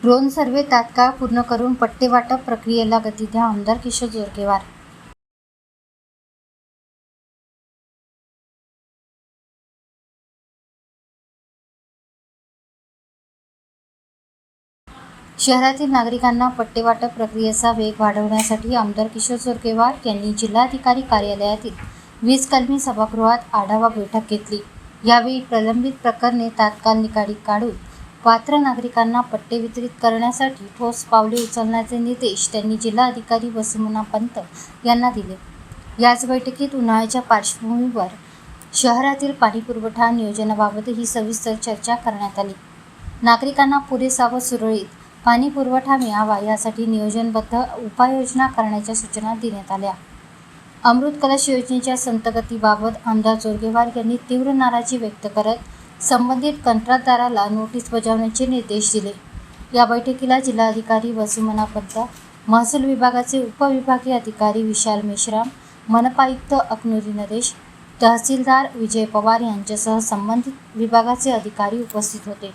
Drone survey तात्काळ पूर्ण करून पट्टे वाटप प्रक्रियेला गती द्या, आमदार किशोर जोरगेवार. शहरातील नागरिकांना पट्टे वाटप प्रक्रियेचा वेग वाढवण्यासाठी आमदार किशोर जोरगेवार यांनी जिल्हाधिकारी कार्यालयातील वीजकलमी सभागृहात आढावा बैठक घेतली. यावेळी प्रलंबित प्रकरणे तात्काळ निकाली काढून पात्र नागरिकांना पट्टे वितरित करण्यासाठी ठोस पावले उचलण्याचे निर्देश त्यांनी जिल्हाधिकारी वसुमना पंत यांना दिले. याच बैठकीत उन्हाळ्याच्या पार्श्वभूमीवर शहरातील पाणीपुरवठा नियोजनाबाबतही सविस्तर चर्चा करण्यात आली. नागरिकांना पुरेसा व सुरळीत पाणी पुरवठा मिळावा यासाठी नियोजनबद्ध उपाययोजना करण्याच्या सूचना देण्यात आल्या. अमृत कलश योजनेच्या संथगतीबाबत आमदार जोरगेवार यांनी तीव्र नाराजी व्यक्त करत संबंधित कंत्राटदाराला नोटीस बजावण्याचे निर्देश दिले. या बैठकीला जिल्हाधिकारी वसुमना पंत, महसूल विभागाचे उपविभागीय अधिकारी विशाल मेश्राम, मनपा आयुक्त अकनुरी नरेश, तहसीलदार विजय पवार यांच्यासह संबंधित विभागाचे अधिकारी उपस्थित होते.